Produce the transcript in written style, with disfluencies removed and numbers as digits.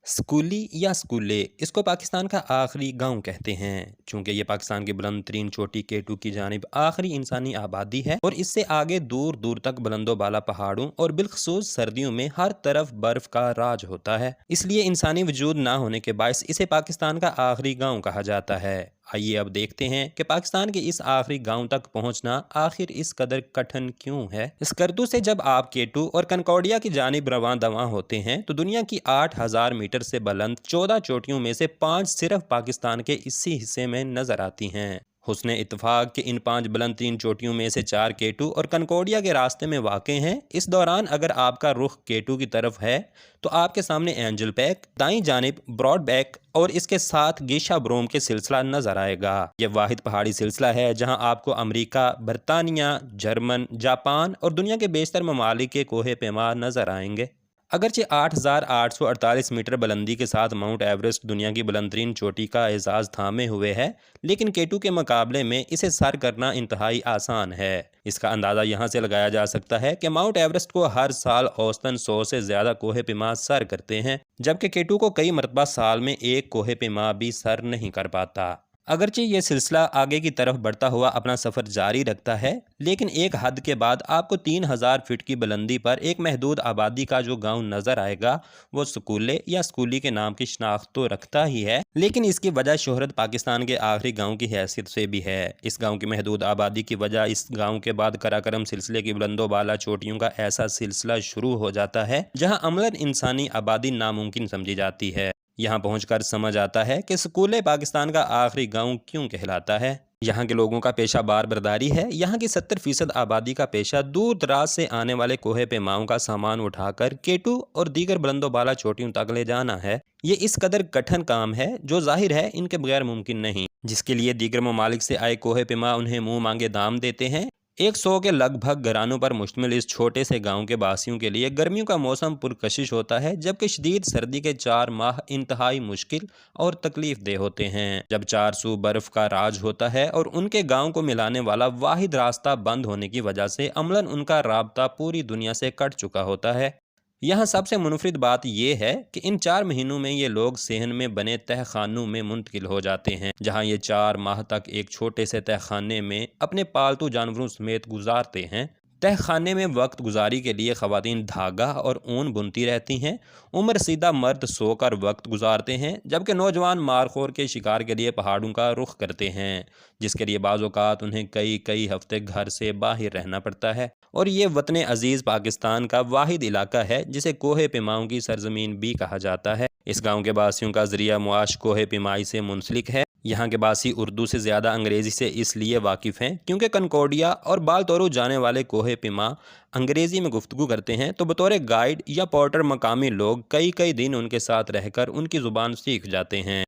स्कूली या स्कूले इसको पाकिस्तान का आखिरी गांव कहते हैं। चूंकि ये पाकिस्तान की बुलंद तरीन चोटी केटू की जानिब आखिरी इंसानी आबादी है और इससे आगे दूर दूर तक बुलंदो बाला पहाड़ों और बिलखसूस सर्दियों में हर तरफ बर्फ का राज होता है। इसलिए इंसानी वजूद ना होने के बायस इसे पाकिस्तान का आखिरी गांव कहा जाता है। आइए अब देखते हैं कि पाकिस्तान के इस आखिरी गांव तक पहुंचना आखिर इस कदर कठिन क्यों है। स्कर्दू से जब आप केटू और कनकौडिया की जानिब रवां दवां होते हैं तो दुनिया की 8,000 मीटर से बुलंद 14 चोटियों में से 5 सिर्फ पाकिस्तान के इसी हिस्से में नजर आती हैं। हुस्ने इत्तेफाक के इन 5 बुलंद 3 चोटियों में से 4 केटू और कनकौडिया के रास्ते में वाक़ हैं। इस दौरान अगर आपका रुख केटू की तरफ है तो आपके सामने एंजल पैक, दाईं जानिब ब्रॉड बैक और इसके साथ गीशा ब्रोम के सिलसिला नजर आएगा। यह वाहिद पहाड़ी सिलसिला है जहां आपको अमेरिका, बरतानिया, जर्मन, जापान और दुनिया के बेशतर ममालिक के कोहे पैमा नजर आएंगे। अगरचे 8,848 मीटर बुलंदी के साथ माउंट एवरेस्ट दुनिया की बुलंदतरीन चोटी का एजाज़ थामे हुए है, लेकिन केटू के मुकाबले में इसे सर करना इंतहाई आसान है। इसका अंदाज़ा यहाँ से लगाया जा सकता है कि माउंट एवरेस्ट को हर साल औसतन 100 से ज़्यादा कोहे पैमा सर करते हैं, जबकि केटू को कई मरतबा साल में एक कोहे पैमा भी सर नहीं कर पाता। अगरचे ये सिलसिला आगे की तरफ बढ़ता हुआ अपना सफ़र जारी रखता है, लेकिन एक हद के बाद आपको 3,000 फीट की बुलंदी पर एक महदूद आबादी का जो गांव नज़र आएगा वो स्कूले या स्कूली के नाम की शनाख्त तो रखता ही है, लेकिन इसकी वजह शोहरत पाकिस्तान के आखिरी गांव की हैसियत से भी है। इस गांव की महदूद आबादी की वजह इस गांव के बाद कराकरम सिलसिले की बुलंदो बाला चोटियों का ऐसा सिलसिला शुरू हो जाता है जहाँ अमलन इंसानी आबादी नामुमकिन समझी जाती है। यहाँ पहुंचकर समझ आता है कि स्कूले पाकिस्तान का आखिरी गांव क्यों कहलाता है। यहाँ के लोगों का पेशा बार बर्दारी है। यहाँ की 70% आबादी का पेशा दूर दराज से आने वाले कोहे पैमाओं का सामान उठाकर केटू और दीगर बुलंदो बाला चोटियों तक ले जाना है। ये इस कदर कठिन काम है जो जाहिर है इनके बगैर मुमकिन नहीं, जिसके लिए दीगर ममालिक से आए कोहे पैमा उन्हें मुंह मांगे दाम देते हैं। 100 के लगभग घरानों पर मुश्तमिल इस छोटे से गांव के बासियों के लिए गर्मियों का मौसम पुरकशिश होता है, जबकि शदीद सर्दी के 4 माह इंतहाई मुश्किल और तकलीफ दे होते हैं, जब 400 बर्फ का राज होता है और उनके गांव को मिलाने वाला वाहिद रास्ता बंद होने की वजह से अमलन उनका राब्ता पूरी दुनिया से कट चुका होता है। यहाँ सबसे मुनफरिद बात यह है कि इन 4 महीनों में ये लोग सेहन में बने तहखानों में मुंतकिल हो जाते हैं, जहाँ ये 4 माह तक एक छोटे से तहखाने में अपने पालतू जानवरों समेत गुजारते हैं। तहखाने में वक्त गुजारी के लिए ख़वातीन धागा और ऊन बुनती रहती हैं। उम्र सीधा मर्द सोकर वक्त गुजारते हैं, जबकि नौजवान मारखोर के शिकार के लिए पहाड़ों का रुख करते हैं, जिसके लिए बाज़ औक़ात उन्हें कई कई हफ्ते घर से बाहर रहना पड़ता है। और ये वतन अजीज़ पाकिस्तान का वाहिद इलाका है जिसे कोहे पैमाओं की सरजमीन भी कहा जाता है। इस गांव के बासियों का ज़रिया मुआश कोहे पैमाई से मुंसलिक है। यहाँ के बासी उर्दू से ज़्यादा अंग्रेज़ी से इसलिए वाकिफ़ हैं क्योंकि कनकौडिया और बालतोरू जाने वाले कोहे पैमा अंग्रेज़ी में गुफ्तगू करते हैं, तो बतौर गाइड या पोर्टर मकामी लोग कई कई दिन उनके साथ रहकर उनकी ज़ुबान सीख जाते हैं।